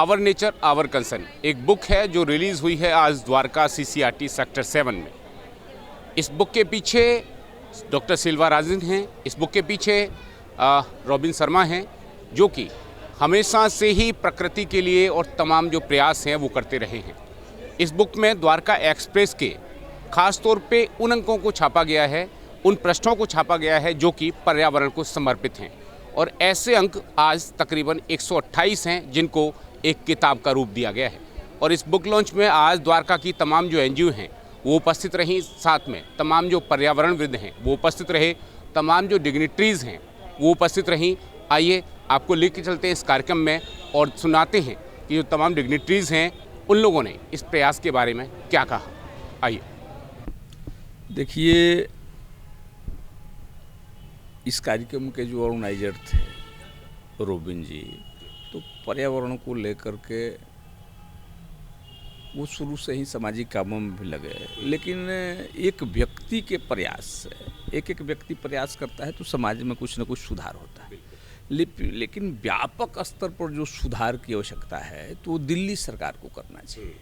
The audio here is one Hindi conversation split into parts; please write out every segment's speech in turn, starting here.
आवर नेचर आवर कंसर्न एक बुक है जो रिलीज़ हुई है आज द्वारका CCRT सेक्टर 7 में। इस बुक के पीछे डॉक्टर सिल्वा राजन हैं, इस बुक के पीछे रॉबिन शर्मा हैं, जो कि हमेशा से ही प्रकृति के लिए और तमाम जो प्रयास हैं वो करते रहे हैं। इस बुक में द्वारका एक्सप्रेस के खास तौर पे उन अंकों को छापा गया है, उन पृष्ठों को छापा गया है जो कि पर्यावरण को समर्पित हैं, और ऐसे अंक आज तकरीबन 128 हैं जिनको एक किताब का रूप दिया गया है। और इस बुक लॉन्च में आज द्वारका की तमाम जो NGO हैं वो उपस्थित रहीं, साथ में तमाम जो पर्यावरणविद हैं वो उपस्थित रहे, तमाम जो डिग्निटरीज़ हैं वो उपस्थित रहीं। आइए आपको लेके चलते हैं इस कार्यक्रम में और सुनाते हैं कि जो तमाम डिग्निटरीज़ हैं उन लोगों ने इस प्रयास के बारे में क्या कहा। आइए। देखिए, इस कार्यक्रम के जो ऑर्गेनाइजर थे रोबिन जी, तो पर्यावरण को लेकर के वो शुरू से ही सामाजिक कामों में भी लगे, लेकिन एक व्यक्ति के प्रयास से एक व्यक्ति प्रयास करता है तो समाज में कुछ न कुछ सुधार होता है। लेकिन व्यापक स्तर पर जो सुधार की आवश्यकता है तो दिल्ली सरकार को करना चाहिए,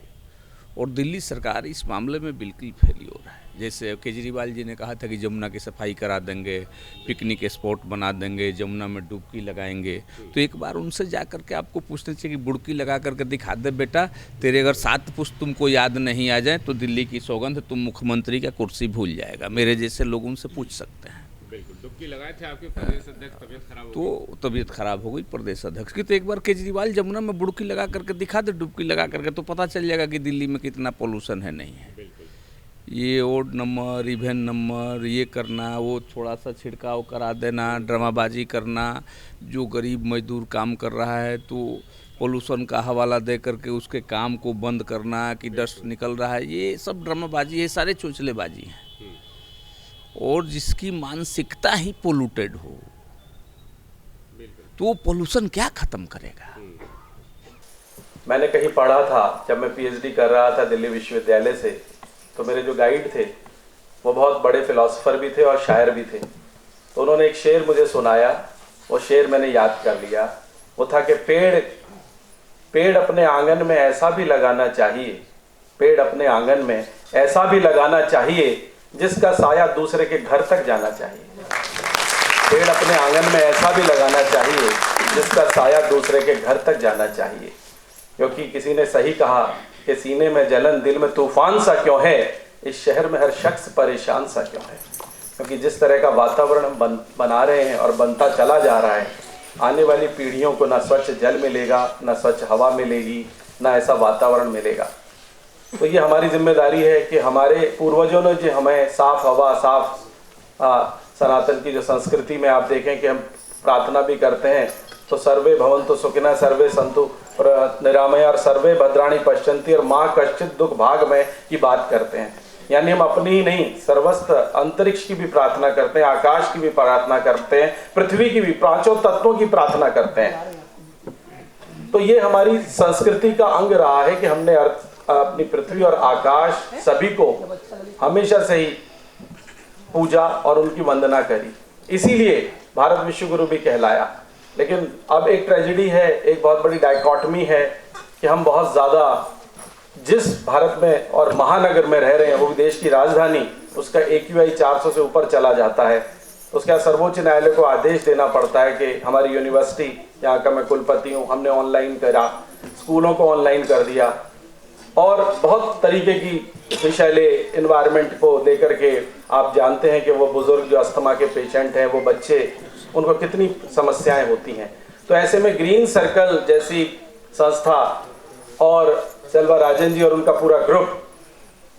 और दिल्ली सरकार इस मामले में बिल्कुल फेल हो रहा है। जैसे केजरीवाल जी ने कहा था कि जमुना की सफाई करा देंगे, पिकनिक स्पॉट बना देंगे, जमुना में डुबकी लगाएंगे, तो एक बार उनसे जा कर के आपको पूछना चाहिए कि बुड़की लगा करके दिखा दे बेटा, तेरे अगर 7 पुष्प तुमको याद नहीं आ जाए तो दिल्ली की सौगंध तुम मुख्यमंत्री का कुर्सी भूल जाएगा। मेरे जैसे लोग उनसे पूछ सकते हैं। बिल्कुल, डुबकी लगाए थे आपके प्रदेश अध्यक्ष, तबीयत खराब हो तो तबीयत खराब हो गई प्रदेश अध्यक्ष की, तो एक बार केजरीवाल जमुना में बुड़की लगा करके दिखा दे, डुबकी लगा करके, तो पता चल जाएगा कि दिल्ली में कितना पोल्यूशन है नहीं है। ये ओड नंबर, इवेंट नंबर, ये करना, वो थोड़ा सा छिड़काव करा देना, ड्रामाबाजी करना, जो गरीब मजदूर काम कर रहा है तो पोल्यूशन का हवाला दे करके उसके काम को बंद करना कि डस्ट निकल रहा है, ये सब ड्रामाबाजी है, सारे चोचलेबाजी हैं। और जिसकी मानसिकता ही पोल्यूटेड हो तो वो पोल्यूशन क्या खत्म करेगा। मैंने कहीं पढ़ा था जब मैं PhD कर रहा था दिल्ली विश्वविद्यालय से, तो मेरे जो गाइड थे वो बहुत बड़े फिलोसोफर भी थे और शायर भी थे। तो उन्होंने एक शेर मुझे सुनाया, वो शेर मैंने याद कर लिया। वो था कि पेड़ अपने आंगन में ऐसा भी लगाना चाहिए, पेड़ अपने आंगन में ऐसा भी लगाना चाहिए जिसका साया दूसरे के घर तक जाना चाहिए। पेड़ अपने आंगन में ऐसा भी लगाना चाहिए जिसका साया दूसरे के घर तक जाना चाहिए। क्योंकि किसी ने सही कहा कि सीने में जलन दिल में तूफान सा क्यों है, इस शहर में हर शख्स परेशान सा क्यों है। क्योंकि जिस तरह का वातावरण हम बना रहे हैं और बनता चला जा रहा है, आने वाली पीढ़ियों को ना स्वच्छ जल मिलेगा, ना स्वच्छ हवा मिलेगी, ना ऐसा वातावरण मिलेगा। तो ये हमारी जिम्मेदारी है कि हमारे पूर्वजों ने जो हमें साफ हवा, साफ सनातन की जो संस्कृति में आप देखें कि हम प्रार्थना भी करते हैं तो सर्वे भवन्तु सुखिनः सर्वे सन्तु निरामया और सर्वे भद्राणि पश्यन्ति और माँ कश्चित् दुख भाग में की बात करते हैं। यानी हम अपनी ही नहीं, सर्वस्त्र अंतरिक्ष की भी प्रार्थना करते हैं, आकाश की भी प्रार्थना करते हैं, पृथ्वी की भी, पांचों तत्वों की प्रार्थना करते हैं। तो ये हमारी संस्कृति का अंग रहा है कि हमने अपनी पृथ्वी और आकाश सभी को हमेशा से ही पूजा और उनकी वंदना करी, इसीलिए भारत विश्व गुरु भी कहलाया। लेकिन अब एक ट्रेजेडी है, एक बहुत बड़ी डायकॉटमी है कि हम बहुत ज़्यादा जिस भारत में और महानगर में रह रहे हैं, वो भी देश की राजधानी, उसका AQI 400 से ऊपर चला जाता है। उसके बाद सर्वोच्च न्यायालय को आदेश देना पड़ता है कि हमारी यूनिवर्सिटी, यहाँ का मैं कुलपति हूँ, हमने ऑनलाइन करा, स्कूलों को ऑनलाइन कर दिया, और बहुत तरीके की विषैले इन्वायरमेंट को लेकर के आप जानते हैं कि वो बुजुर्ग जो अस्थमा के पेशेंट हैं, वो बच्चे, उनको कितनी समस्याएं होती हैं। तो ऐसे में ग्रीन सर्कल जैसी संस्था और सिल्वा राजन जी और उनका पूरा ग्रुप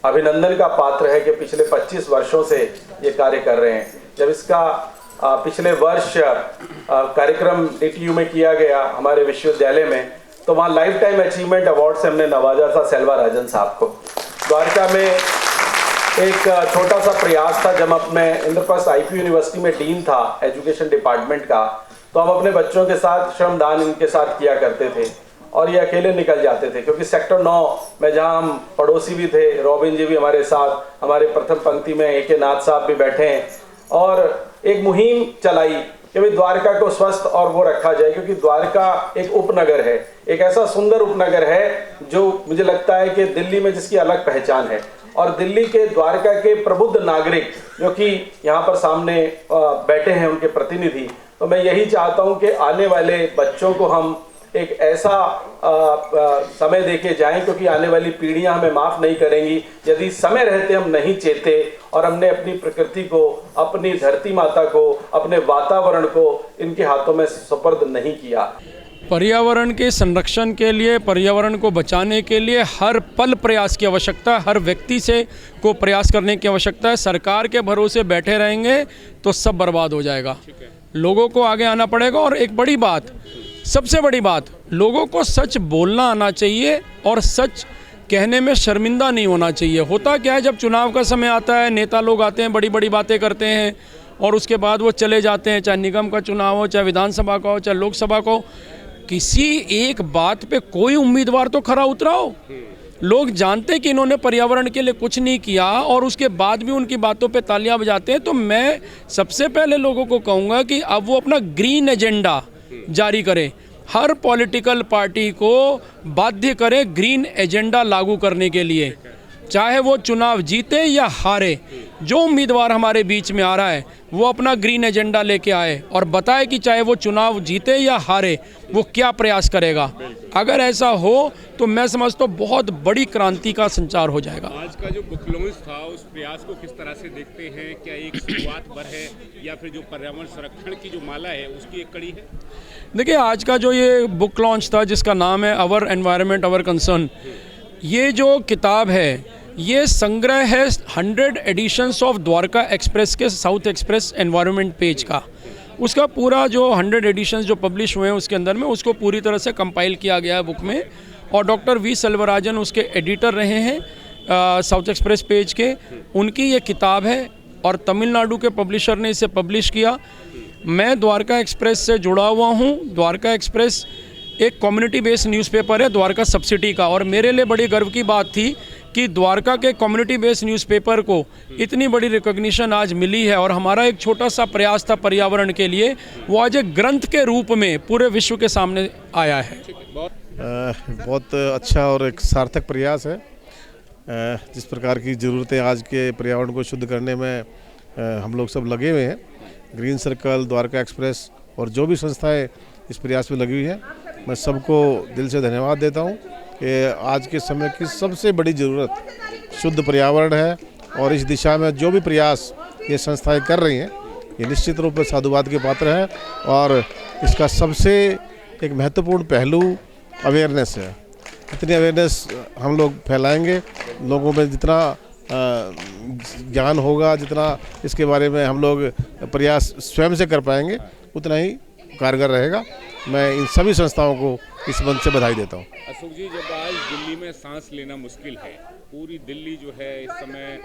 अभिनंदन का पात्र है कि पिछले 25 वर्षों से ये कार्य कर रहे हैं। जब इसका पिछले वर्ष कार्यक्रम DTU में किया गया हमारे विश्वविद्यालय में, तो वहाँ लाइफ टाइम अचीवमेंट अवार्ड से हमने नवाजा था सिल्वा राजन साहब को। द्वारका में एक छोटा सा प्रयास था, जब मैं इंद्रप्रस्थ IP यूनिवर्सिटी में डीन था एजुकेशन डिपार्टमेंट का, तो हम अपने बच्चों के साथ श्रमदान इनके साथ किया करते थे और ये अकेले निकल जाते थे, क्योंकि सेक्टर 9 में जहाँ हम पड़ोसी भी थे, रॉबिन जी भी हमारे साथ, हमारे प्रथम पंक्ति में AK नाथ साहब भी बैठे हैं, और एक मुहिम चलाई कि भाई द्वारका को स्वस्थ और वो रखा जाए, क्योंकि द्वारका एक उपनगर है, एक ऐसा सुंदर उपनगर है जो मुझे लगता है कि दिल्ली में जिसकी अलग पहचान है। और दिल्ली के द्वारका के प्रबुद्ध नागरिक जो कि यहाँ पर सामने बैठे हैं, उनके प्रतिनिधि, तो मैं यही चाहता हूँ कि आने वाले बच्चों को हम एक ऐसा समय देके जाएं, क्योंकि आने वाली पीढ़ियां हमें माफ़ नहीं करेंगी यदि समय रहते हम नहीं चेते और हमने अपनी प्रकृति को, अपनी धरती माता को, अपने वातावरण को इनके हाथों में सुपर्द नहीं किया। पर्यावरण के संरक्षण के लिए, पर्यावरण को बचाने के लिए हर पल प्रयास की आवश्यकता है, हर व्यक्ति से को प्रयास करने की आवश्यकता है। सरकार के भरोसे बैठे रहेंगे तो सब बर्बाद हो जाएगा। लोगों को आगे आना पड़ेगा। और एक बड़ी बात, सबसे बड़ी बात, लोगों को सच बोलना आना चाहिए और सच कहने में शर्मिंदा नहीं होना चाहिए। होता क्या है, जब चुनाव का समय आता है, नेता लोग आते हैं, बड़ी बड़ी बातें करते हैं और उसके बाद वो चले जाते हैं, चाहे निगम का चुनाव हो, चाहे विधानसभा का हो, चाहे लोकसभा का हो। किसी एक बात पे कोई उम्मीदवार तो खरा उतरा हो। लोग जानते हैं कि इन्होंने पर्यावरण के लिए कुछ नहीं किया और उसके बाद भी उनकी बातों पे तालियां बजाते हैं। तो मैं सबसे पहले लोगों को कहूँगा कि अब वो अपना ग्रीन एजेंडा जारी करें, हर पॉलिटिकल पार्टी को बाध्य करें ग्रीन एजेंडा लागू करने के लिए, चाहे वो चुनाव जीते या हारे। जो उम्मीदवार हमारे बीच में आ रहा है वो अपना ग्रीन एजेंडा लेके आए और बताए कि चाहे वो चुनाव जीते या हारे वो क्या प्रयास करेगा। अगर ऐसा हो तो मैं समझता हूँ बहुत बड़ी क्रांति का संचार हो जाएगा। आज का जो बुक लॉन्च था उस प्रयास को किस तरह से देखते हैं? क्या एक शुरुआत भर है या फिर जो पर्यावरण संरक्षण की जो माला है उसकी एक कड़ी है? देखिए, आज का जो ये बुक लॉन्च था जिसका नाम है आवर एनवायरनमेंट आवर कंसर्न, ये जो किताब है ये संग्रह है 100 एडिशंस ऑफ द्वारका एक्सप्रेस के साउथ एक्सप्रेस एनवायरनमेंट पेज का। उसका पूरा जो 100 एडिशंस जो पब्लिश हुए हैं उसके अंदर में उसको पूरी तरह से कंपाइल किया गया है बुक में। और डॉक्टर वी सेल्वराजन उसके एडिटर रहे हैं साउथ एक्सप्रेस पेज के। उनकी ये किताब है और तमिलनाडु के पब्लिशर ने इसे पब्लिश किया। मैं द्वारका एक्सप्रेस से जुड़ा हुआ हूँ। द्वारका एक्सप्रेस एक कम्युनिटी बेस्ड न्यूज़पेपर है द्वारका सब सिटी का, और मेरे लिए बड़ी गर्व की बात थी कि द्वारका के कम्युनिटी बेस्ड न्यूज़पेपर को इतनी बड़ी रिकॉग्निशन आज मिली है। और हमारा एक छोटा सा प्रयास था पर्यावरण के लिए, वो आज एक ग्रंथ के रूप में पूरे विश्व के सामने आया है। बहुत अच्छा और एक सार्थक प्रयास है। जिस प्रकार की ज़रूरतें आज के पर्यावरण को शुद्ध करने में हम लोग सब लगे हुए हैं, ग्रीन सर्कल, द्वारका एक्सप्रेस और जो भी संस्थाएं इस प्रयास में लगी हुई हैं, मैं सबको दिल से धन्यवाद देता हूं कि आज के समय की सबसे बड़ी ज़रूरत शुद्ध पर्यावरण है। और इस दिशा में जो भी प्रयास ये संस्थाएं कर रही हैं ये निश्चित रूप से साधुवाद के पात्र है। और इसका सबसे एक महत्वपूर्ण पहलू अवेयरनेस है। इतनी अवेयरनेस हम लोग फैलाएंगे, लोगों में जितना ज्ञान होगा, जितना इसके बारे में हम लोग प्रयास स्वयं से कर पाएंगे, उतना ही कारगर रहेगा। मैं इन सभी संस्थाओं को इस मंच से बधाई देता हूँ। अशोक जी, जब आज दिल्ली में सांस लेना मुश्किल है, पूरी दिल्ली जो है इस समय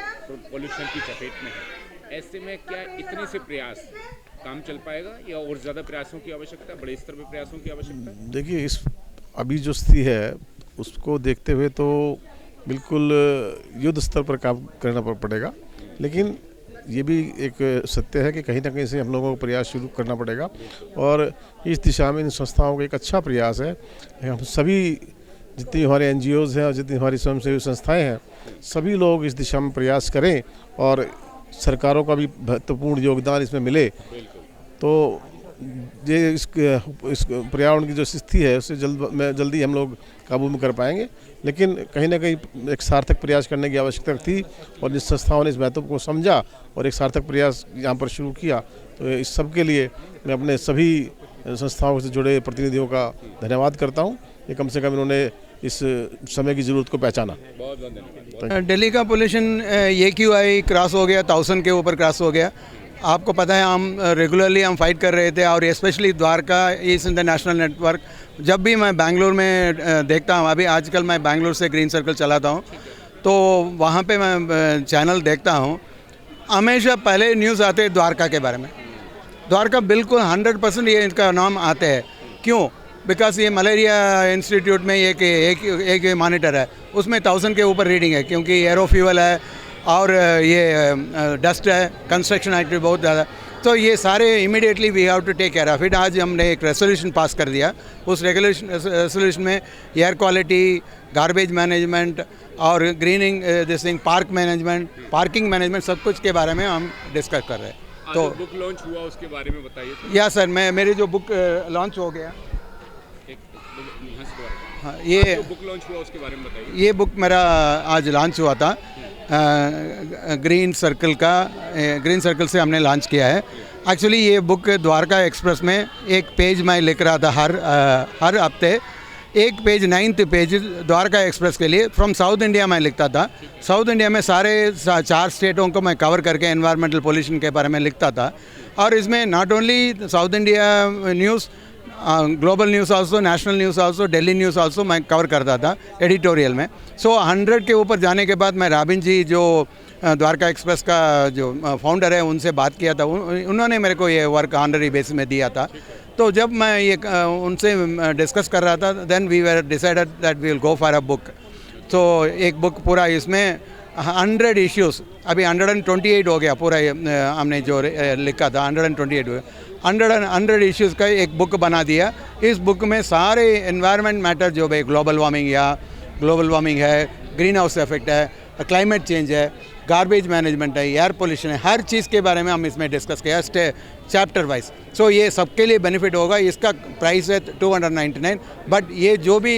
पोल्यूशन की चपेट में है, ऐसे में क्या इतने से प्रयास काम चल पाएगा या और ज़्यादा प्रयासों की आवश्यकता है, बड़े स्तर पर प्रयासों की आवश्यकता है? देखिए, इस अभी जो स्थिति है उसको देखते हुए तो बिल्कुल युद्ध स्तर पर काम करना पड़ेगा, लेकिन ये भी एक सत्य है कि कहीं ना कहीं से हम लोगों को प्रयास शुरू करना पड़ेगा। और इस दिशा में इन संस्थाओं का एक अच्छा प्रयास है। हम सभी जितनी हमारे NGOs हैं और जितनी हमारी स्वयंसेवी संस्थाएं हैं, सभी लोग इस दिशा में प्रयास करें और सरकारों का भी महत्वपूर्ण योगदान इसमें मिले, तो ये इस पर्यावरण की जो स्थिति है उससे जल्दी हम लोग काबू में कर पाएंगे। लेकिन कहीं ना कहीं एक सार्थक प्रयास करने की आवश्यकता थी और जिस संस्थाओं ने इस महत्व को समझा और एक सार्थक प्रयास यहाँ पर शुरू किया, तो इस सब के लिए मैं अपने सभी संस्थाओं से जुड़े प्रतिनिधियों का धन्यवाद करता हूँ। ये कम से कम इन्होंने इस समय की ज़रूरत को पहचाना। बहुत बहुत धन्यवाद। दिल्ली का पोल्यूशन AQI क्रॉस हो गया, 1000 के ऊपर क्रॉस हो गया। आपको पता है हम रेगुलरली हम फाइट कर रहे थे, और specially Dwarka is in the national network. जब भी मैं बेंगलोर में देखता हूँ, अभी आजकल मैं बेंगलोर से ग्रीन सर्कल चलाता हूँ, तो वहाँ पे मैं चैनल देखता हूँ, हमेशा पहले न्यूज़ आते हैं द्वारका के बारे में। द्वारका बिल्कुल 100% ये इनका नाम आते हैं। क्यों? बिकॉज ये मलेरिया इंस्टीट्यूट में एक मॉनिटर है, उसमें 1000 के ऊपर रीडिंग है, क्योंकि एरो फ्यूल है और ये डस्ट है, कंस्ट्रक्शन एक्टिविटी बहुत ज़्यादा। तो ये सारे immediately we have to take care of it. आज हमने एक रेजोल्यूशन पास कर दिया, उस रेजोल्यूशन में एयर क्वालिटी, गार्बेज मैनेजमेंट और grinning, this thing, park management, parking management, सब कुछ के बारे में हम डिस्कस कर रहे हैं। तो बुक लॉन्च हुआ उसके बारे में बताइए। या सर, मेरी जो बुक लॉन्च हो गया, हाँ, ये बुक लॉन्च हुआ उसके बारे में बताइए। ये बुक मेरा आज लॉन्च हुआ था, ग्रीन सर्कल से हमने लॉन्च किया है। एक्चुअली ये बुक द्वारका एक्सप्रेस में एक पेज मैं लिख रहा था हर हफ्ते, एक page 9th page Dwarka express के लिए फ्रॉम साउथ इंडिया मैं लिखता था। साउथ इंडिया में सारे 4 स्टेटों को मैं कवर करके एनवायरमेंटल पोल्यूशन के बारे में लिखता था। और इसमें not only south India news, global news also, national news also, Delhi news also मैं कवर करता था एडिटोरियल में। सो 100 के ऊपर जाने के बाद मैं रॉबिन जी, जो द्वारका एक्सप्रेस का जो फाउंडर है, उनसे बात किया था। उन्होंने मेरे को ये वर्क ऑनररी बेसिस में दिया था। तो जब मैं ये उनसे डिस्कस कर रहा था, then we were decided that we will go for a book. तो एक बुक पूरा, इसमें 100 इश्यूज़, अभी 128 हो गया पूरा, हमने जो लिखा था 128 हो गया, 100 इश्यूज़ का एक बुक बना दिया। इस बुक में सारे एनवायरनमेंट मैटर, जो भाई ग्लोबल वार्मिंग है, ग्रीन हाउस इफेक्ट है, क्लाइमेट चेंज है, गार्बेज मैनेजमेंट है, एयर पोल्यूशन है, हर चीज़ के बारे में हम इसमें डिस्कस किया चैप्टर वाइज। सो ये सबके लिए बेनिफिट होगा। इसका प्राइस है 299, बट ये जो भी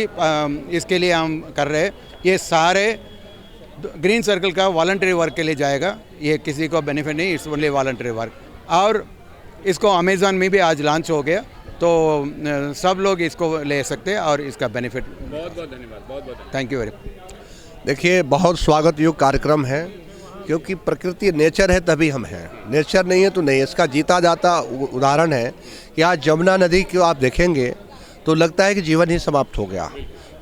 इसके लिए हम कर रहे हैं, ये सारे ग्रीन सर्कल का वॉलंटरी वर्क के लिए जाएगा। ये किसी को बेनिफिट नहीं, इट्स ओनली वॉलंटरी वर्क। और इसको अमेज़ॉन में भी आज लॉन्च हो गया, तो सब लोग इसको ले सकते हैं और इसका बेनिफिट। बहुत बहुत धन्यवाद, बहुत बहुत थैंक यू वेरी मच। देखिए, बहुत स्वागत योग्य कार्यक्रम है, क्योंकि प्रकृति नेचर है तभी हम हैं, नेचर नहीं है तो नहीं। इसका जीता जाता उदाहरण है कि आज यमुना नदी को आप देखेंगे तो लगता है कि जीवन ही समाप्त हो गया।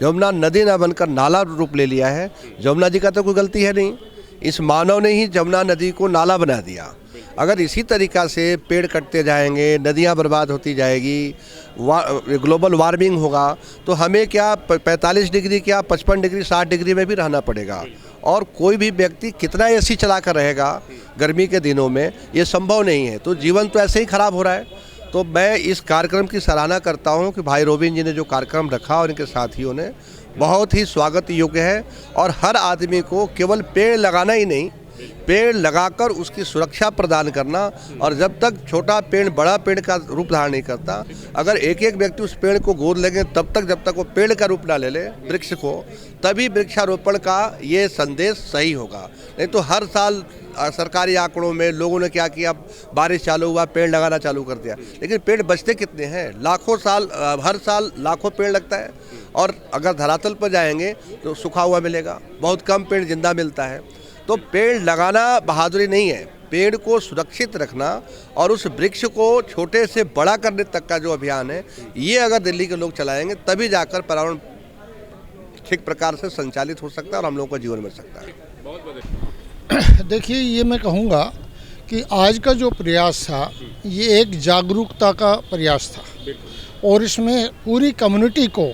यमुना नदी ना बनकर नाला रूप ले लिया है। यमुना जी का तो कोई गलती है नहीं, इस मानव ने ही यमुना नदी को नाला बना दिया। अगर इसी तरीक़ा से पेड़ कटते जाएंगे, नदियाँ बर्बाद होती जाएगी, ग्लोबल वार्मिंग होगा, तो हमें क्या 45 डिग्री, क्या 55 डिग्री, 60 डिग्री में भी रहना पड़ेगा। और कोई भी व्यक्ति कितना एसी चला कर रहेगा गर्मी के दिनों में, ये संभव नहीं है। तो जीवन तो ऐसे ही ख़राब हो रहा है। तो मैं इस कार्यक्रम की सराहना करता हूं कि भाई रॉबिन जी ने जो कार्यक्रम रखा और इनके साथियों ने, बहुत ही स्वागत योग्य है। और हर आदमी को केवल पेड़ लगाना ही नहीं, पेड़ लगाकर उसकी सुरक्षा प्रदान करना। और जब तक छोटा पेड़ बड़ा पेड़ का रूप धारण नहीं करता, अगर एक एक व्यक्ति उस पेड़ को गोद लेंगे, तब तक जब तक वो पेड़ का रूप ना ले ले, वृक्ष को, तभी वृक्षारोपण का ये संदेश सही होगा। नहीं तो हर साल सरकारी आंकड़ों में लोगों ने क्या किया, बारिश चालू हुआ, पेड़ लगाना चालू कर दिया, लेकिन पेड़ बचते कितने हैं? लाखों साल, हर साल लाखों पेड़ लगता है। और अगर धरातल पर जाएंगे तो सूखा हुआ मिलेगा, बहुत कम पेड़ जिंदा मिलता है। तो पेड़ लगाना बहादुरी नहीं है, पेड़ को सुरक्षित रखना और उस वृक्ष को छोटे से बड़ा करने तक का जो अभियान है, ये अगर दिल्ली के लोग चलाएंगे, तभी जाकर पर्यावरण ठीक प्रकार से संचालित हो सकता है और हम लोगों का जीवन मिल सकता है। देखिए, ये मैं कहूँगा कि आज का जो प्रयास था, ये एक जागरूकता का प्रयास था। और इसमें पूरी कम्युनिटी को,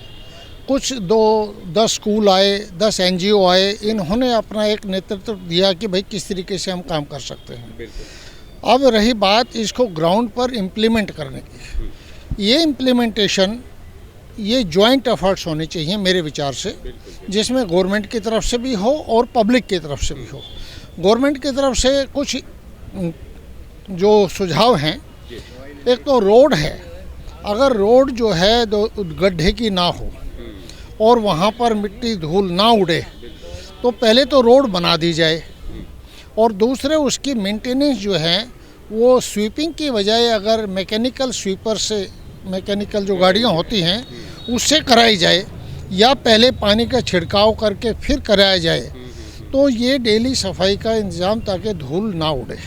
कुछ 10 स्कूल आए, 10 NGO आए, इन्होंने अपना एक नेतृत्व दिया कि भाई किस तरीके से हम काम कर सकते हैं। अब रही बात इसको ग्राउंड पर इम्प्लीमेंट करने की, ये इम्प्लीमेंटेशन, ये जॉइंट एफर्ट्स होने चाहिए मेरे विचार से, जिसमें गवर्नमेंट की तरफ से भी हो और पब्लिक की तरफ से भी हो। गवर्नमेंट की तरफ से कुछ जो सुझाव हैं, एक तो रोड है, अगर रोड जो है गड्ढे की ना हो और वहाँ पर मिट्टी धूल ना उड़े, तो पहले तो रोड बना दी जाए। और दूसरे उसकी मेंटेनेंस जो है, वो स्वीपिंग की बजाय अगर मैकेनिकल स्वीपर से, मैकेनिकल जो गाड़ियाँ होती हैं, उससे कराई जाए, या पहले पानी का छिड़काव करके फिर कराया जाए, तो ये डेली सफाई का इंतज़ाम, ताकि धूल ना उड़े।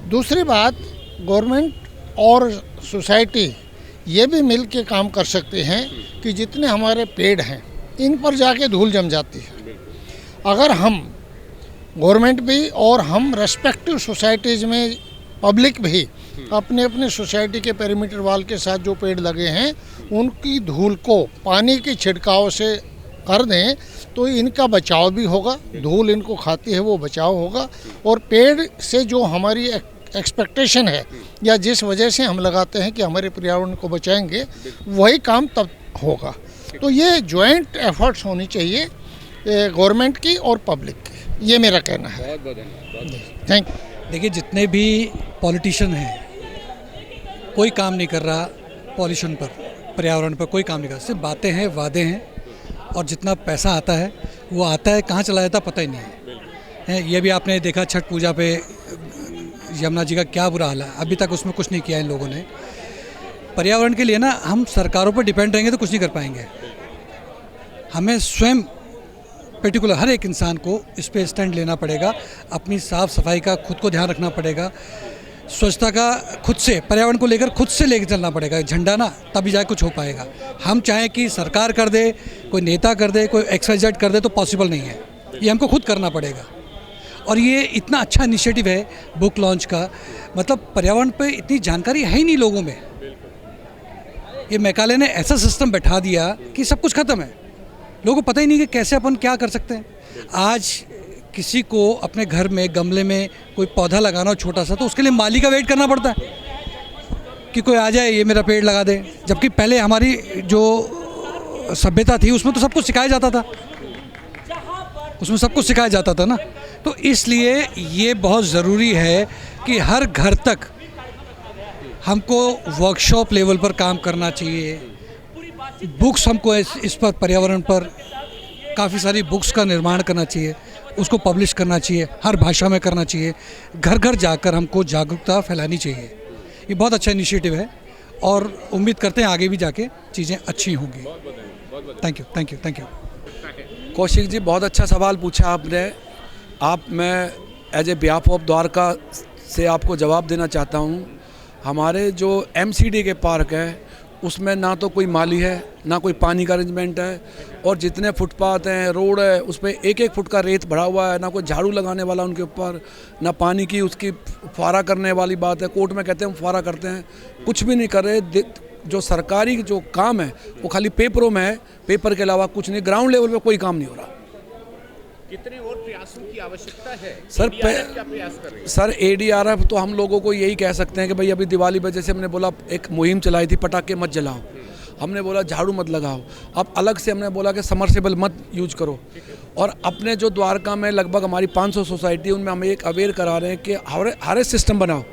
दूसरी बात, गवर्नमेंट और सोसाइटी ये भी मिल के काम कर सकते हैं कि जितने हमारे पेड़ हैं, इन पर जाके धूल जम जाती है। अगर हम गवर्नमेंट भी और हम रेस्पेक्टिव सोसाइटीज़ में पब्लिक भी अपने अपने सोसाइटी के पेरीमीटर वाल के साथ जो पेड़ लगे हैं, उनकी धूल को पानी के छिड़काव से कर दें, तो इनका बचाव भी होगा, धूल इनको खाती है वो बचाव होगा। और पेड़ से जो हमारी एक्सपेक्टेशन है या जिस वजह से हम लगाते हैं कि हमारे पर्यावरण को बचाएंगे, वही काम तब होगा। तो ये जॉइंट एफर्ट्स होनी चाहिए गवर्नमेंट की और पब्लिक की, ये मेरा कहना है। Thank you. देखिए, जितने भी पॉलिटिशियन हैं कोई काम नहीं कर रहा पॉल्यूशन पर, पर्यावरण पर कोई काम नहीं कर रहा, सिर्फ बातें हैं, वादे हैं, और जितना पैसा आता है वो आता है, कहाँ चला जाता पता ही नहीं है। ये भी आपने देखा छठ पूजा पे यमुना जी का क्या बुरा हाल है, अभी तक उसमें कुछ नहीं किया इन लोगों ने। पर्यावरण के लिए ना हम सरकारों पर डिपेंड रहेंगे तो कुछ नहीं कर पाएंगे। हमें स्वयं पर्टिकुलर हर एक इंसान को इस पे स्टैंड लेना पड़ेगा, अपनी साफ़ सफाई का खुद को ध्यान रखना पड़ेगा, स्वच्छता का खुद से, पर्यावरण को लेकर खुद से लेकर चलना पड़ेगा झंडा ना, तभी जाके कुछ हो पाएगा। हम चाहें कि सरकार कर दे, कोई नेता कर दे, कोई XYZ कर दे तो पॉसिबल नहीं है, ये हमको खुद करना पड़ेगा। और ये इतना अच्छा इनिशिएटिव है बुक लॉन्च का, मतलब पर्यावरण पे इतनी जानकारी है ही नहीं लोगों में। ये मैकाले ने ऐसा सिस्टम बैठा दिया कि सब कुछ ख़त्म है, लोगों को पता ही नहीं कि कैसे अपन क्या कर सकते हैं। आज किसी को अपने घर में गमले में कोई पौधा लगाना हो छोटा सा, तो उसके लिए माली का वेट करना पड़ता है कि कोई आ जाए ये मेरा पेड़ लगा दे, जबकि पहले हमारी जो सभ्यता थी उसमें तो सब कुछ सिखाया जाता था, उसमें सब कुछ सिखाया जाता था ना। तो इसलिए ये बहुत ज़रूरी है कि हर घर तक हमको वर्कशॉप लेवल पर काम करना चाहिए। बुक्स हमको इस पर, पर्यावरण पर काफ़ी सारी बुक्स का निर्माण करना चाहिए, उसको पब्लिश करना चाहिए, हर भाषा में करना चाहिए, घर घर जाकर हमको जागरूकता फैलानी चाहिए। ये बहुत अच्छा इनिशिएटिव है और उम्मीद करते हैं आगे भी जाके चीज़ें अच्छी होंगी। Thank you, thank you, thank you. Kaushik ji, बहुत अच्छा सवाल पूछा आपने। मैं as a behalf of Dwarka से आपको जवाब देना चाहता हूँ। हमारे जो MCD के पार्क है उसमें ना तो कोई माली है, ना कोई पानी का अरेंजमेंट है, और जितने फुटपाथ हैं, रोड है, उस पर 1-1 फुट का रेत भरा हुआ है, ना कोई झाड़ू लगाने वाला उनके ऊपर, ना पानी की उसकी फुहारा करने वाली बात है। कोर्ट में कहते हैं हम फुहारा करते हैं, कुछ भी नहीं कर रहे। जो सरकारी जो काम है वो खाली पेपरों में है, पेपर के अलावा कुछ नहीं, ग्राउंड लेवल पे कोई काम नहीं हो रहा। कितने और प्रयासों की आवश्यकता है सर? क्या प्रयास कर रहे हैं? सर ADRF तो हम लोगों को यही कह सकते हैं कि भाई अभी दिवाली पे जैसे हमने बोला एक मुहिम चलाई थी, पटाखे मत जलाओ, हमने बोला झाड़ू मत लगाओ, अब अलग से हमने बोला कि समरसेबल मत यूज करो। और अपने जो द्वारका में लगभग हमारी 500 सोसाइटी, उनमें हम एक अवेयर करा रहे हैं कि हार्वेस्ट सिस्टम बनाओ,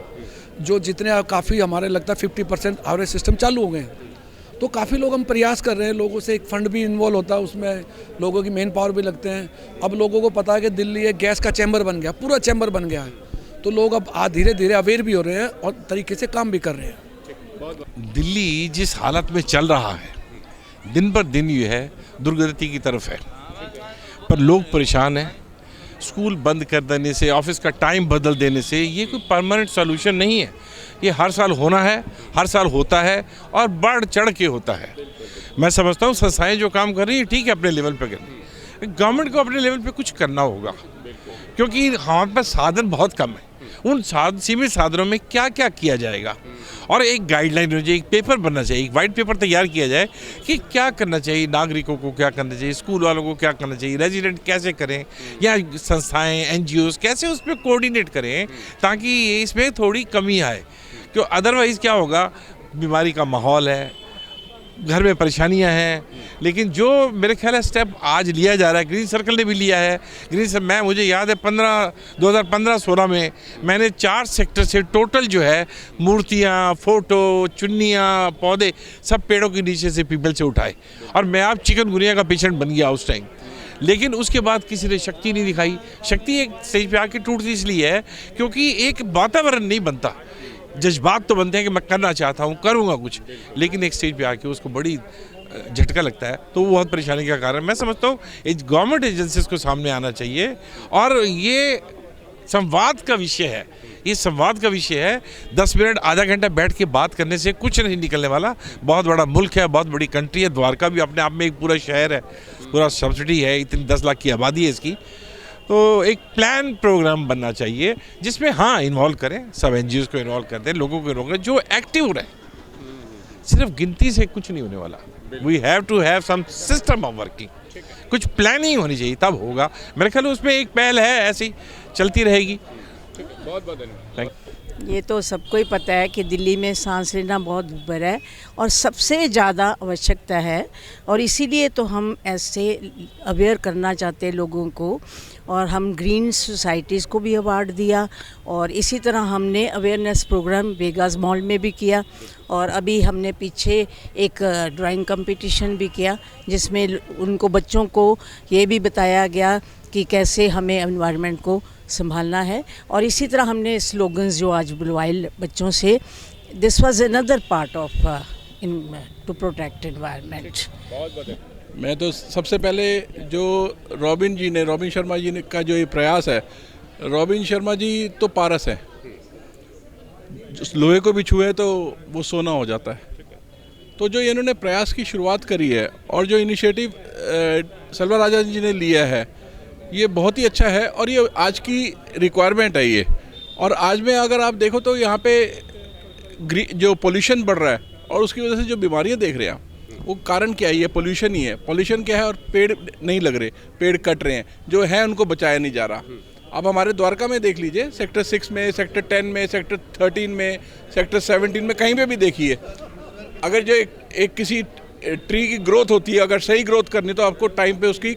जो जितने काफ़ी हमारे लगता है 50% हार्वेस्ट सिस्टम चालू हो गए हैं। तो काफ़ी लोग हम प्रयास कर रहे हैं, लोगों से एक फ़ंड भी इन्वॉल्व होता है उसमें, लोगों की मेन पावर भी लगते हैं। अब लोगों को पता है कि दिल्ली एक गैस का चैम्बर बन गया, पूरा चैम्बर बन गया है, तो लोग अब धीरे धीरे अवेयर भी हो रहे हैं और तरीके से काम भी कर रहे हैं। दिल्ली जिस हालत में चल रहा है, दिन पर दिन ये है दुर्गति की तरफ है, पर लोग परेशान हैं। स्कूल बंद कर देने से, ऑफिस का टाइम बदल देने से ये कोई परमानेंट सॉल्यूशन नहीं है। ये हर साल होना है, हर साल होता है और बढ़ चढ़ के होता है। मैं समझता हूँ संस्थाएं जो काम कर रही हैं ठीक है अपने लेवल पे कर रही हैं, गवर्नमेंट को अपने लेवल पे कुछ करना होगा, क्योंकि हमारे पास साधन बहुत कम है। उन सीमित साधनों में क्या क्या किया जाएगा, और एक गाइडलाइन हो जाए, एक पेपर बनना चाहिए, एक वाइट पेपर तैयार किया जाए कि क्या करना चाहिए, नागरिकों को क्या करना चाहिए, स्कूल वालों को क्या करना चाहिए, रेजिडेंट कैसे करें, या संस्थाएं NGOs कैसे उस पर कोऑर्डिनेट करें ताकि इसमें थोड़ी कमी आए। क्यों अदरवाइज़ क्या होगा, बीमारी का माहौल है, घर में परेशानियां हैं, लेकिन जो मेरे ख्याल है स्टेप आज लिया जा रहा है, ग्रीन सर्कल ने भी लिया है। मुझे याद है 2015-16 में मैंने 4 सेक्टर से टोटल जो है मूर्तियां, फोटो, चुन्नियां, पौधे सब पेड़ों के नीचे से पीपल से उठाए, और मैं आप चिकनगुनिया का पेशेंट बन गया उस टाइम। लेकिन उसके बाद किसी ने शक्ति नहीं दिखाई। शक्ति एक स्टेज पे आके टूटती इसलिए है क्योंकि एक वातावरण नहीं बनता। जज्बात तो बनते हैं कि मैं करना चाहता हूँ, करूँगा कुछ, लेकिन एक स्टेज पे आके उसको बड़ी झटका लगता है, तो वो बहुत परेशानी का कारण। मैं समझता हूँ गवर्नमेंट एजेंसीज को सामने आना चाहिए, और ये संवाद का विषय है, ये संवाद का विषय है। 10 मिनट आधा घंटा बैठ के बात करने से कुछ नहीं निकलने वाला। बहुत बड़ा मुल्क है, बहुत बड़ी कंट्री है, द्वारका भी अपने आप में एक पूरा शहर है, पूरा सब्सिडी है, इतनी 10 लाख की आबादी है इसकी। तो एक प्लान प्रोग्राम बनना चाहिए जिसमें हाँ इन्वॉल्व करें, सब NGOs को इन्वॉल्व कर दें, लोगों को इन्वॉल्व करें जो एक्टिव रहे। सिर्फ गिनती से कुछ नहीं होने वाला। We have to have some system of working, कुछ प्लानिंग होनी चाहिए, तब होगा। मेरे ख्याल में उसमें एक पहल है, ऐसी चलती रहेगी। बहुत बहुत धन्यवाद। ये तो सबको ही पता है कि दिल्ली में सांस लेना बहुत दुर्भर है और सबसे ज़्यादा आवश्यकता है, और इसीलिए तो हम ऐसे अवेयर करना चाहते हैं लोगों को, और हम ग्रीन सोसाइटीज़ को भी अवार्ड दिया, और इसी तरह हमने अवेयरनेस प्रोग्राम वेगास मॉल में भी किया, और अभी हमने पीछे एक ड्राइंग कंपटीशन भी किया जिसमें उनको बच्चों को ये भी बताया गया कि कैसे हमें एनवायरनमेंट को संभालना है। और इसी तरह हमने स्लोगन्स जो आज बुलवाए बच्चों से, this was another part of in to protect environment. मैं तो सबसे पहले जो रॉबिन शर्मा जी ने का जो ये प्रयास है, रॉबिन शर्मा जी तो पारस हैं, लोहे को भी छुए तो वो सोना हो जाता है। तो जो इन्होंने प्रयास की शुरुआत करी है और जो इनिशिएटिव सिल्वा राजन जी ने लिया है, ये बहुत ही अच्छा है और ये आज की रिक्वायरमेंट है ये। और आज में अगर आप देखो तो यहाँ पे जो पोल्यूशन बढ़ रहा है और उसकी वजह से जो बीमारियाँ देख रहे हैं आप, वो कारण क्या है? ये पोल्यूशन ही है। पोल्यूशन क्या है? और पेड़ नहीं लग रहे, पेड़ कट रहे हैं, जो है उनको बचाया नहीं जा रहा। अब हमारे द्वारका में देख लीजिए, सेक्टर 6 में, सेक्टर 10 में, सेक्टर 13 में, सेक्टर 17 में, कहीं पे भी देखिए, अगर जो एक किसी ट्री की ग्रोथ होती है, अगर सही ग्रोथ करनी तो आपको टाइम पे उसकी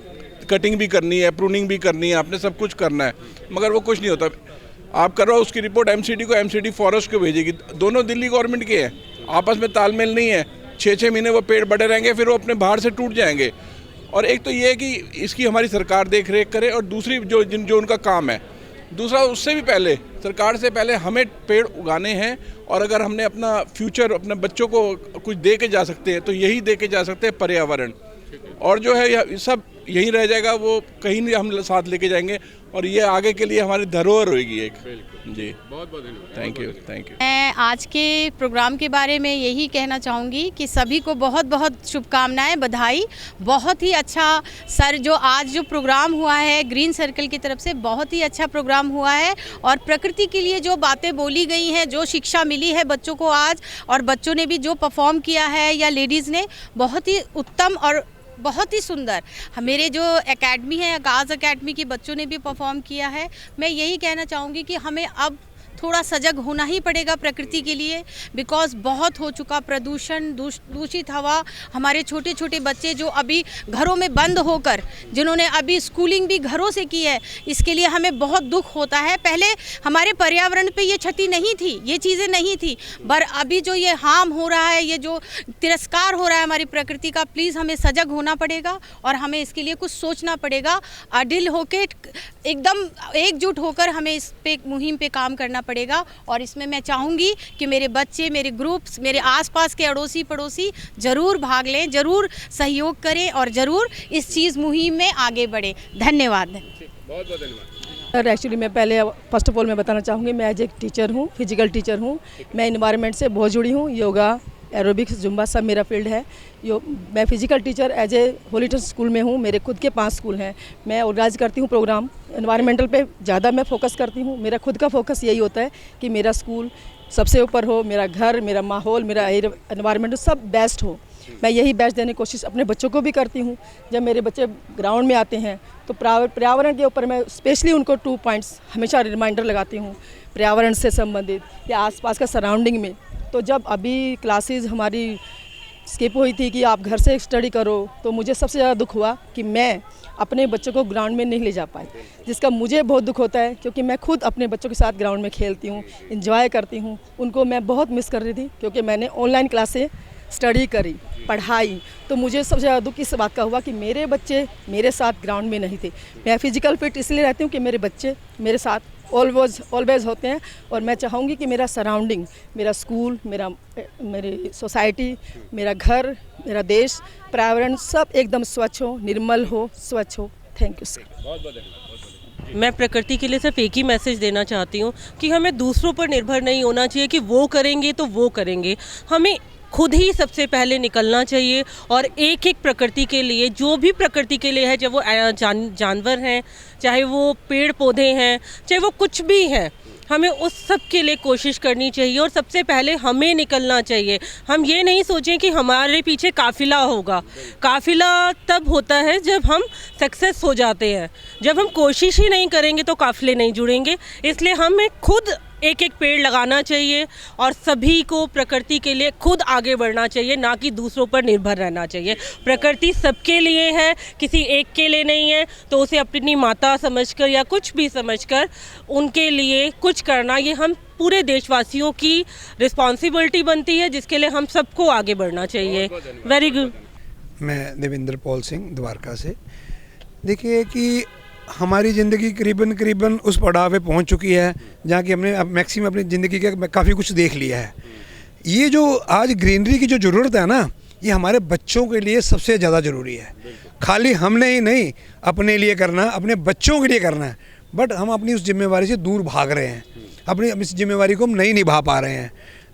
कटिंग भी करनी है, प्रूनिंग भी करनी है, आपने सब कुछ करना है, मगर वो कुछ नहीं होता। आप कर रहे हो, उसकी रिपोर्ट एमसीडी को, एमसीडी फॉरेस्ट को भेजेगी। दोनों दिल्ली गवर्नमेंट के हैं, आपस में तालमेल नहीं है। 6-6 महीने वो पेड़ बड़े रहेंगे, फिर वो अपने बाहर से टूट जाएंगे। और एक तो ये है कि इसकी हमारी सरकार देख रेख करे, और दूसरी जो उनका काम है, दूसरा उससे भी पहले, सरकार से पहले हमें पेड़ उगाने हैं। और अगर हमने अपना फ्यूचर अपने बच्चों को कुछ दे के जा सकते हैं तो यही दे के जा सकते हैं, पर्यावरण। और जो है सब यहीं रह जाएगा, वो कहीं नहीं हम साथ लेके जाएंगे, और ये आगे के लिए हमारी धरोहर होगी एक। जी बहुत बहुत धन्यवाद, थैंक यू। मैं आज के प्रोग्राम के बारे में यही कहना चाहूँगी कि सभी को बहुत बहुत शुभकामनाएं, बधाई। बहुत ही अच्छा सर, जो आज जो प्रोग्राम हुआ है ग्रीन सर्कल की तरफ से, बहुत ही अच्छा प्रोग्राम हुआ है। और प्रकृति के लिए जो बातें बोली गई हैं, जो शिक्षा मिली है बच्चों को आज, और बच्चों ने भी जो परफॉर्म किया है या लेडीज़ ने, बहुत ही उत्तम और बहुत ही सुंदर। मेरे जो एकेडमी है, आगाज़ एकेडमी के बच्चों ने भी परफॉर्म किया है। मैं यही कहना चाहूँगी कि हमें अब थोड़ा सजग होना ही पड़ेगा प्रकृति के लिए, बिकॉज बहुत हो चुका प्रदूषण, दूषित हवा। हमारे छोटे छोटे बच्चे जो अभी घरों में बंद होकर, जिन्होंने अभी स्कूलिंग भी घरों से की है, इसके लिए हमें बहुत दुख होता है। पहले हमारे पर्यावरण पे ये क्षति नहीं थी, ये चीज़ें नहीं थी, पर अभी जो ये हार्म हो रहा है, ये जो तिरस्कार हो रहा है हमारी प्रकृति का, प्लीज़ हमें सजग होना पड़ेगा और हमें इसके लिए कुछ सोचना पड़ेगा। अडिल होकर, एकदम एकजुट होकर हमें इस पे मुहिम पे काम करना पड़ेगा। और इसमें मैं चाहूँगी कि मेरे बच्चे, मेरे ग्रुप्स, मेरे आसपास के अड़ोसी पड़ोसी ज़रूर भाग लें, ज़रूर सहयोग करें और ज़रूर इस चीज़ मुहिम में आगे बढ़े। धन्यवाद। बहुत बहुत धन्यवाद सर। एक्चुअली मैं पहले फर्स्ट ऑफ ऑल मैं बताना चाहूँगी, मैं एज एक टीचर हूँ, फिजिकल टीचर हूँ। मैं इन्वायरमेंट से बहुत जुड़ी हूँ, योगा, एरोबिक्स, जुम्बा सब मेरा फील्ड है। मैं फिजिकल टीचर एज ए होलीटन स्कूल में हूँ। मेरे खुद के 5 स्कूल हैं। मैं ऑर्गेनाइज करती हूँ प्रोग्राम, एनवायरमेंटल पे ज़्यादा मैं फोकस करती हूँ। मेरा खुद का फोकस यही होता है कि मेरा स्कूल सबसे ऊपर हो, मेरा घर, मेरा माहौल, मेरा एनवायरमेंट सब बेस्ट हो। मैं यही बेस्ट देने की कोशिश अपने बच्चों को भी करती हूँ। जब मेरे बच्चे ग्राउंड में आते हैं तो पर्यावरण के ऊपर मैं स्पेशली उनको 2 पॉइंट्स हमेशा रिमाइंडर लगाती हूँ, पर्यावरण से संबंधित या आसपास का सराउंडिंग में। तो जब अभी क्लासेस हमारी स्किप हुई थी कि आप घर से स्टडी करो, तो मुझे सबसे ज़्यादा दुख हुआ कि मैं अपने बच्चों को ग्राउंड में नहीं ले जा पाई, जिसका मुझे बहुत दुख होता है, क्योंकि मैं खुद अपने बच्चों के साथ ग्राउंड में खेलती हूँ, एंजॉय करती हूँ। उनको मैं बहुत मिस कर रही थी, क्योंकि मैंने ऑनलाइन क्लास से स्टडी करी, पढ़ाई, तो मुझे सबसे ज़्यादा दुख इस बात का हुआ कि मेरे बच्चे मेरे साथ ग्राउंड में नहीं थे। मैं फिजिकल फिट इसलिए रहती हूँ कि मेरे बच्चे मेरे साथ ऑलवेज होते हैं। और मैं चाहूँगी कि मेरा सराउंडिंग, मेरा स्कूल, मेरी सोसाइटी, मेरा घर, मेरा देश, पर्यावरण सब एकदम स्वच्छ हो, निर्मल हो, स्वच्छ हो। Thank you sir. मैं प्रकृति के लिए सिर्फ एक ही मैसेज देना चाहती हूँ कि हमें दूसरों पर निर्भर नहीं होना चाहिए कि वो करेंगे तो वो करेंगे। हमें खुद ही सबसे पहले निकलना चाहिए और एक एक प्रकृति के लिए, जो भी प्रकृति के लिए है, चाहे वो जानवर हैं, चाहे वो पेड़ पौधे हैं, चाहे वो कुछ भी हैं, हमें उस सब के लिए कोशिश करनी चाहिए और सबसे पहले हमें निकलना चाहिए। हम ये नहीं सोचें कि हमारे पीछे काफिला होगा। काफिला तब होता है जब हम सक्सेस हो जाते हैं। जब हम कोशिश ही नहीं करेंगे तो काफिले नहीं जुड़ेंगे। इसलिए हमें खुद एक एक पेड़ लगाना चाहिए और सभी को प्रकृति के लिए खुद आगे बढ़ना चाहिए, ना कि दूसरों पर निर्भर रहना चाहिए। प्रकृति सबके लिए है, किसी एक के लिए नहीं है, तो उसे अपनी माता समझकर या कुछ भी समझकर उनके लिए कुछ करना, ये हम पूरे देशवासियों की रिस्पॉन्सिबिलिटी बनती है, जिसके लिए हम सबको आगे बढ़ना चाहिए। Very good. मैं देवेंद्र पॉल सिंह द्वारका से। देखिए कि हमारी ज़िंदगी करीबन उस पड़ाव पे पहुंच चुकी है जहाँ की हमने मैक्सिमम अपनी ज़िंदगी का काफ़ी कुछ देख लिया है। ये जो आज ग्रीनरी की जो ज़रूरत है ना, ये हमारे बच्चों के लिए सबसे ज़्यादा ज़रूरी है। खाली हमने ही नहीं अपने लिए करना, अपने बच्चों के लिए करना है, बट हम अपनी उस जिम्मेवारी से दूर भाग रहे हैं, अपनी इस जिम्मेवारी को हम नहीं निभा पा रहे हैं।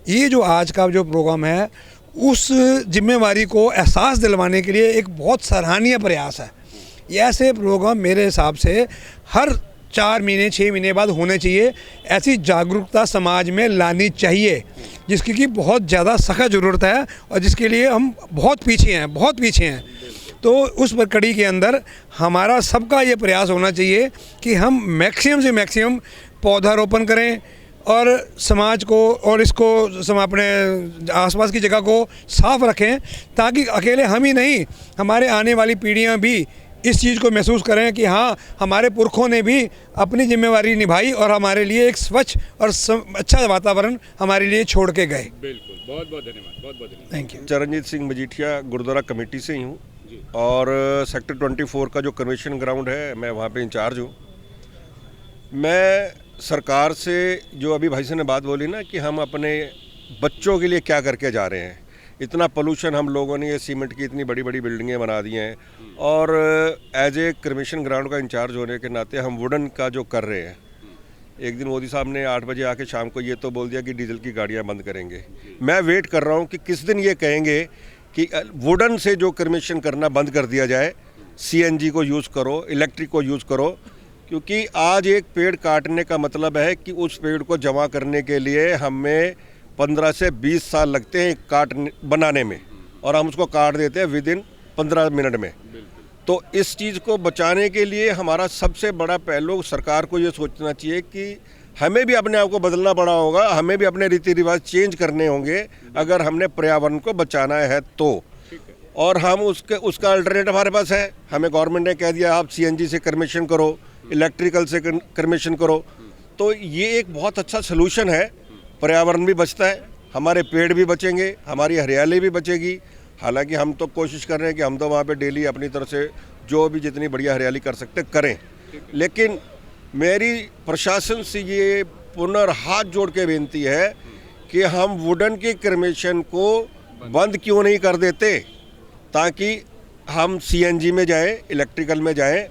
ये जो आज का जो प्रोग्राम है, उस जिम्मेवारी को एहसास दिलवाने के लिए एक बहुत सराहनीय प्रयास है। ये ऐसे प्रोग्राम मेरे हिसाब से हर 4 महीने 6 महीने बाद होने चाहिए। ऐसी जागरूकता समाज में लानी चाहिए जिसकी कि बहुत ज़्यादा सख्त ज़रूरत है और जिसके लिए हम बहुत पीछे हैं। तो उस कड़ी के अंदर हमारा सबका ये प्रयास होना चाहिए कि हम मैक्सिमम से मैक्सिमम पौधारोपण करें और समाज को और इसको अपने आसपास की जगह को साफ रखें, ताकि अकेले हम ही नहीं, हमारे आने वाली पीढ़ियां भी इस चीज़ को महसूस करें कि हाँ, हमारे पुरखों ने भी अपनी जिम्मेवारी निभाई और हमारे लिए एक स्वच्छ और अच्छा वातावरण हमारे लिए छोड़ के गए। बिल्कुल, बहुत बहुत धन्यवाद। Thank you. Charanjit Singh Majithia Gurdwara committee से ही हूँ और सेक्टर 24 का जो कन्वेंशन ग्राउंड है, मैं वहाँ पे इंचार्ज हूँ। मैं सरकार से जो अभी भाई साहब ने बात बोली ना कि हम अपने बच्चों के लिए क्या करके जा रहे हैं, इतना पोल्यूशन हम लोगों ने, ये सीमेंट की इतनी बड़ी बड़ी बिल्डिंगें बना दी हैं और एज ए क्रिमिशन ग्राउंड का इंचार्ज होने के नाते हम वुडन का जो कर रहे हैं। एक दिन मोदी साहब ने 8 बजे आके शाम को ये तो बोल दिया कि डीजल की गाड़ियां बंद करेंगे। मैं वेट कर रहा हूं कि किस दिन ये कहेंगे कि वुडन से जो क्रिमिशन करना बंद कर दिया जाए, CNG को यूज़ करो, इलेक्ट्रिक को यूज़ करो, क्योंकि आज एक पेड़ काटने का मतलब है कि उस पेड़ को जमा करने के लिए हमें 15 से 20 साल लगते हैं काट बनाने में, और हम उसको काट देते हैं विदिन 15 मिनट में। तो इस चीज़ को बचाने के लिए हमारा सबसे बड़ा पहलू सरकार को ये सोचना चाहिए कि हमें भी अपने आप को बदलना पड़ा होगा, हमें भी अपने रीति रिवाज चेंज करने होंगे अगर हमने पर्यावरण को बचाना है तो। और हम उसका अल्टरनेटिव हमारे पास है। हमें गवर्नमेंट ने कह दिया आप CNG से क्रिमेशन करो, इलेक्ट्रिकल से क्रिमेशन करो, तो ये एक बहुत अच्छा सलूशन है। पर्यावरण भी बचता है, हमारे पेड़ भी बचेंगे, हमारी हरियाली भी बचेगी। हालांकि हम तो कोशिश कर रहे हैं कि हम तो वहाँ पे डेली अपनी तरफ से जो भी जितनी बढ़िया हरियाली कर सकते करें, लेकिन मेरी प्रशासन से ये पुनर्हाथ जोड़ के बेनती है कि हम वुडन की क्रिमेशन को बंद क्यों नहीं कर देते, ताकि हम CNG में जाएं, इलेक्ट्रिकल में जाएं,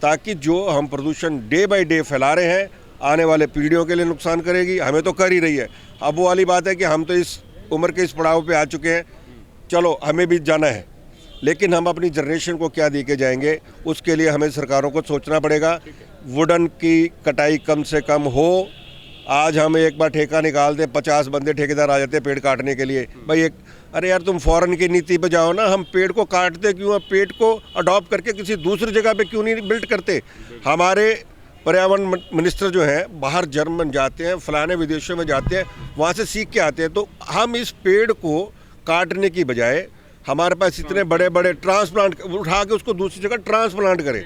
ताकि जो हम प्रदूषण डे बाय डे फैला रहे हैं आने वाले पीढ़ियों के लिए नुकसान करेगी। हमें तो कर ही रही है। अब वो वाली बात है कि हम तो इस उम्र के इस पड़ाव पे आ चुके हैं, चलो हमें भी जाना है, लेकिन हम अपनी जनरेशन को क्या दे के जाएंगे, उसके लिए हमें सरकारों को सोचना पड़ेगा। वुडन की कटाई कम से कम हो। आज हम एक बार ठेका निकाल दें, 50 बंदे ठेकेदार आ जाते हैं पेड़ काटने के लिए। भाई अरे यार तुम फॉरेन की नीति पे जाओ ना, हम पेड़ को काटते क्यों हैं? पेड़ को अडॉप्ट करके किसी दूसरी जगह पे क्यों नहीं बिल्ड करते? हमारे पर्यावरण मिनिस्टर जो हैं बाहर जर्मन जाते हैं, फलाने विदेशों में जाते हैं, वहाँ से सीख के आते हैं। तो हम इस पेड़ को काटने की बजाय हमारे पास इतने बड़े बड़े ट्रांसप्लांट उठा के उसको दूसरी जगह ट्रांसप्लांट करें।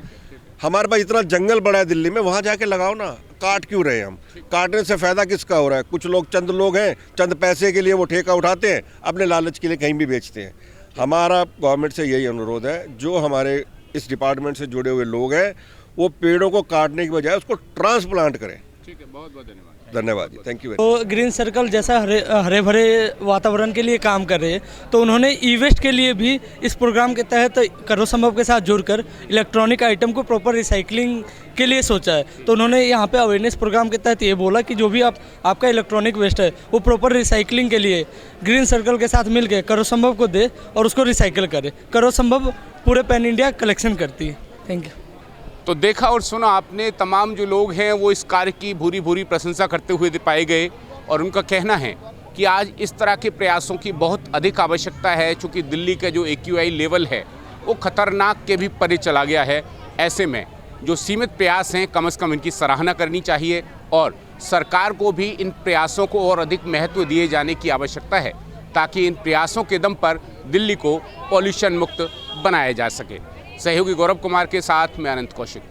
हमारे पास इतना जंगल बड़ा है दिल्ली में, वहाँ जाके लगाओ ना। काट क्यों रहे हैं हम? काटने से फ़ायदा किसका हो रहा है? कुछ लोग, चंद लोग हैं, चंद पैसे के लिए वो ठेका उठाते हैं, अपने लालच के लिए कहीं भी बेचते हैं। हमारा गवर्नमेंट से यही अनुरोध है, जो हमारे इस डिपार्टमेंट से जुड़े हुए लोग हैं वो पेड़ों को काटने की बजाय उसको ट्रांसप्लांट करें। ठीक है, बहुत बहुत धन्यवाद जी, थैंक यू। तो ग्रीन सर्कल जैसा हरे भरे वातावरण के लिए काम कर रहे हैं, तो उन्होंने ई वेस्ट के लिए भी इस प्रोग्राम के तहत करो संभव के साथ जुड़कर इलेक्ट्रॉनिक आइटम को प्रॉपर रिसाइकलिंग के लिए सोचा है। तो उन्होंने यहाँ पे अवेयरनेस प्रोग्राम के तहत ये बोला कि जो भी आपका इलेक्ट्रॉनिक वेस्ट है वो प्रॉपर रिसाइकलिंग के लिए ग्रीन सर्कल के साथ मिलकर करो संभव को दे और उसको रिसाइकिल करे। करो संभव पूरे पैन इंडिया कलेक्शन करती है। Thank you. तो देखा और सुना आपने, तमाम जो लोग हैं वो इस कार्य की भूरी भूरी प्रशंसा करते हुए पाए गए और उनका कहना है कि आज इस तरह के प्रयासों की बहुत अधिक आवश्यकता है, चूँकि दिल्ली का जो AQI लेवल है वो खतरनाक के भी परे चला गया है। ऐसे में जो सीमित प्रयास हैं कम से कम इनकी सराहना करनी चाहिए और सरकार को भी इन प्रयासों को और अधिक महत्व दिए जाने की आवश्यकता है, ताकि इन प्रयासों के दम पर दिल्ली को पॉल्यूशन मुक्त बनाया जा सके। सहयोगी गौरव कुमार के साथ मैं अनंत कौशिक।